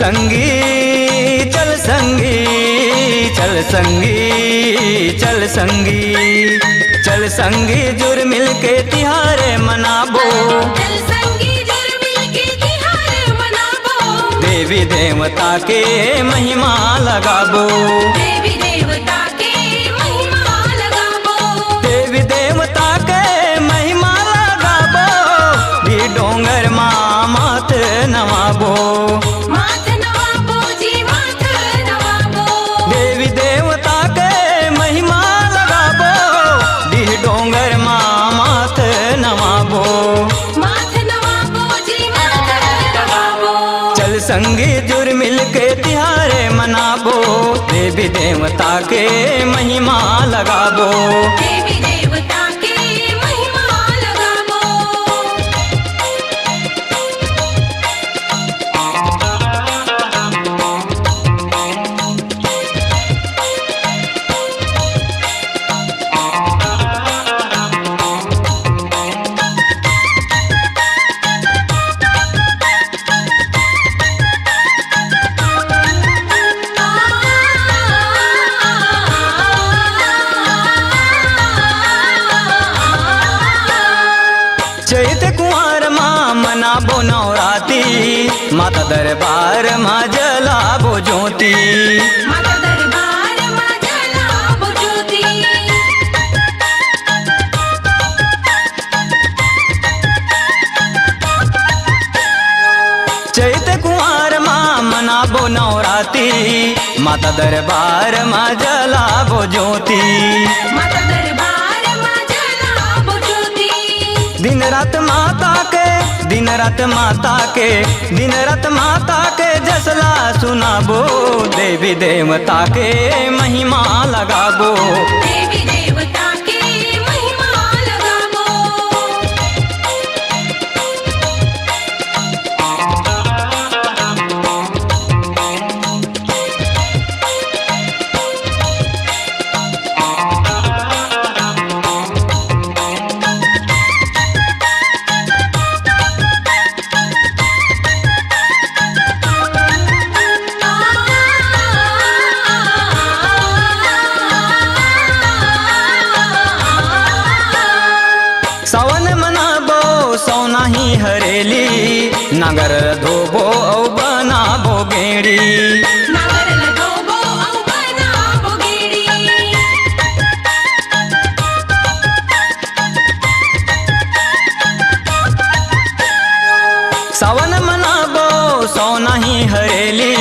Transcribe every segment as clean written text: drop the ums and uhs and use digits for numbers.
संगी चल संगी, चल संगी, चल संगी, चल संगी जुर मिल के तिहारे मनाबो। चल संगी जुर मिल के तिहारे मनाबो। देवी देवता के महिमा लगाबो। देवी देवता के महिमा लगाबो। देवी देवता के महिमा लगाबो। भी डोंगर माँ माथ नवाबो। माथ नवाबो जी माथ नवाबो। देवी देवता के महिमा लगाबो। भी डोंगर माँ माथ नवाबो। माथ नवाबो जी माथ नवाबो। चल संगी जुर मिल के तिहारे मनाबो। देवी देवता के महिमा लगाबो। देवी देवता के महिमा लगाबो। चैत कुंवर माँ मनाबो नवराती। माता दरबार माँ जलाबो ज्योति। माता दरबार माँ जलाबो ज्योति। चैत कुंवर माँ मनाबो नवराती। माता दरबार माँ जलाबो ज्योति। माता दरबार माँ जलाबो ज्योति। दिन रात माता के, दिन रात माता के, दिन रात माता के जसला सुनाबो। देवी देवता के महिमा लगाबो। देवी देवता के महिमा लगाबो। सावन मनाबो सौनाही हरेली। नगर धोबो औ बनाबो गेड़ी। नागर लगोबो औ बनाबो गेड़ी। सावन मनाबो सौनाही हरेली।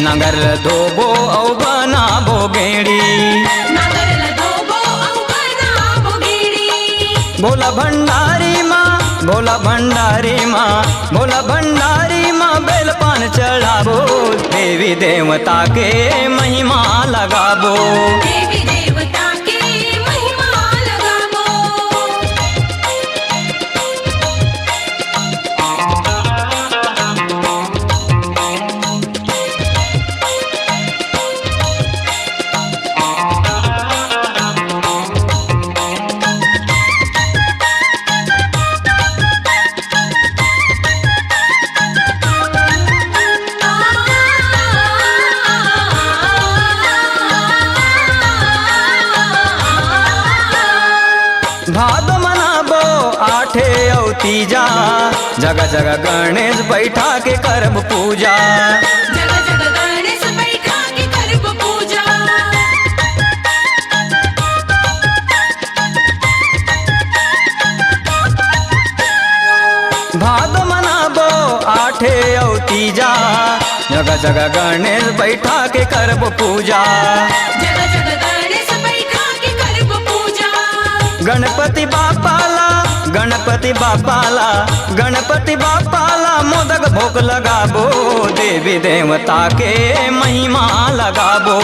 नगर धोबो औ बनाबो गेड़ी। नागर लगोबो औ बनाबो गेड़ी। भोला भंडारी माँ, भोला भंडारी माँ, भोला भंडारी माँ बेलपान चढ़ाबो। देवी देवता के महिमा लगाबो। देवी देवता के महिमा लगाबो। भादो मनाबो आठे औ तीजा। जगह जगह गणेश बैठा के करब पूजा। जगह जगह गणेश बैठा के करब पूजा। भादो मनाबो आठे औ तीजा। जगह जगह गणेश बैठा के करब पूजा। जगह जगह गणेश बैठा के करब पूजा। गणपति बापाला, गणपति बापाला, गणपति बापाला मोदक भोग लगाबो। देवी देवता के महिमा लगाबो।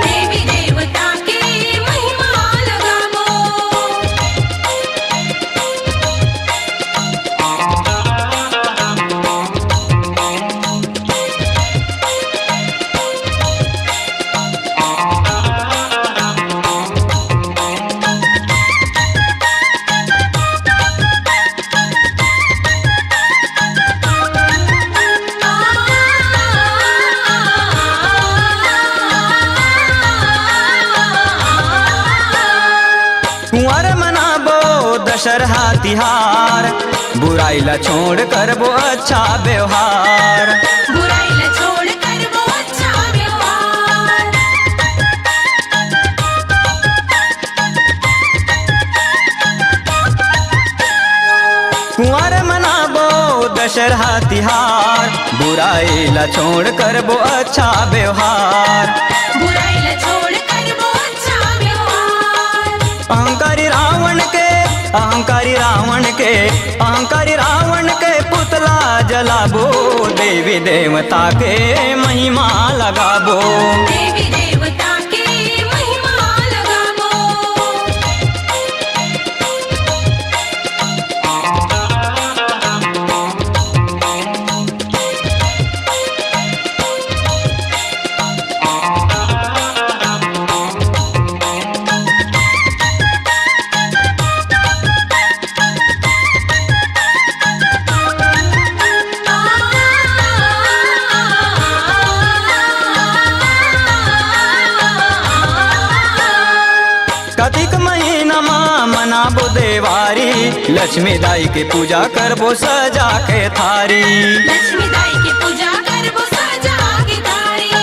देवी देवता के महिमा लगाबो। कुंवर मनाबो दशहरा तिहार, बुराई ला छोड़ करबो अच्छा व्यवहार। बुराई ला छोड़ करबो अच्छा व्यवहार। कुंवर मनाबो दशहरा तिहार, बुराई ला छोड़ करबो अच्छा व्यवहार। बुराई ला छोड़ करबो अच्छा व्यवहार। अहंकारी रावण के, अहंकारी रावण के, अहंकारी रावण के पुतला जलाबो, देवी देवता के महिमा लगाबो। देवी देवता के महिमा लगाबो। कार्तिक महीना माँ मनाबो देवारी, लक्ष्मी दाई के पूजा करबो सजा के थारी। लक्ष्मी दाई की पूजा करबो सजा के थारी।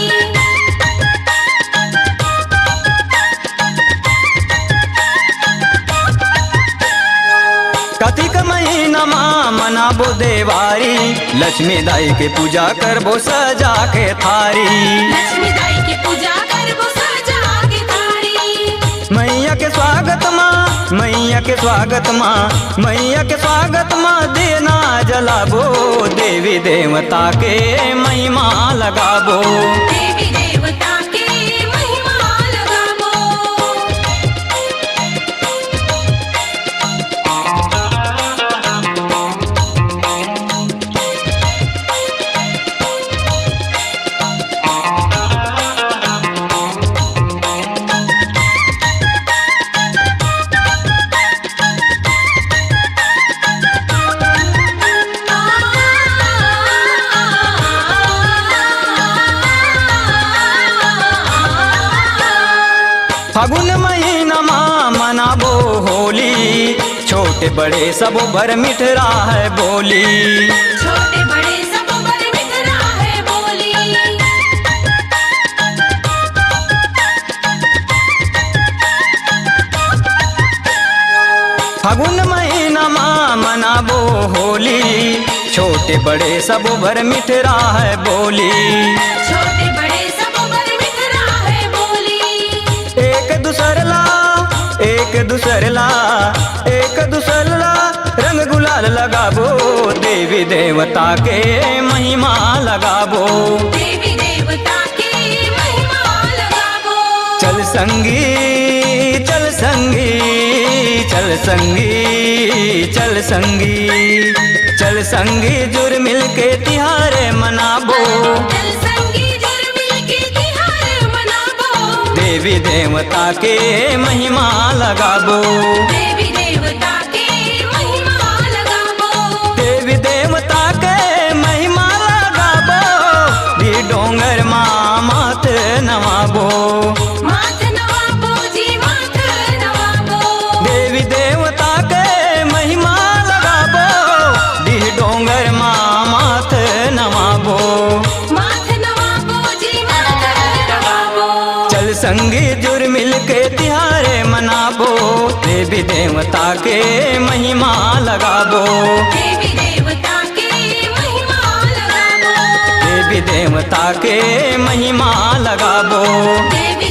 कार्तिक महीना माँ मनाबो देवारी, लक्ष्मी दाई के पूजा करबो सजा के थारी। लक्ष्मी दाई की पूजा करबो सजा के थारी। मैया के स्वागत माँ, मैया के स्वागत माँ, मैया के स्वागत माँ देना जलाबो, देवी देवता के महिमा लगाबो। देवी देवता के महिमा लगाबो। फागुन महीना माँ मनाबो होली, छोटे बड़े सब भर मिठरा है बोली। छोटे बड़े सब पर मिठरा है बोली। फागुन महीना माँ मनाबो होली, छोटे बड़े सब भर मिठरा है बोली। छोटे बड़े सब पर मिठरा है बोली। एक दूसरला, एक दूसरला, एक दूसरला रंग गुलाल लगाबो, देवी देवता के महिमा लगाबो। देवी देवता के महिमा लगाबो। चल संगी, चल संगी, चल संगी, चल संगी, चल संगी जुर मिल के तिहार मनाबो, चल संगी जुर मिल के तिहार मनाबो। देवी देवता के महिमा लगाबो। देवी देवता के महिमा लगाबो। देवी देवता के महिमा लगाबो, दी डोंगर माँ मात नवाबो। माथ नवाबो जी माथ नवाबो। देवी देवता के महिमा लगाबो, दी डोंगर माँ मात नवाबो। माथ नवाबो जी माथ नवाबो। चल संगी जुर मिल के तिहार मनाबो, देवी देवता के महिमा लगाबो। देवी देवता के महिमा लगाबो। देवी देवता के महिमा लगाबो। देवी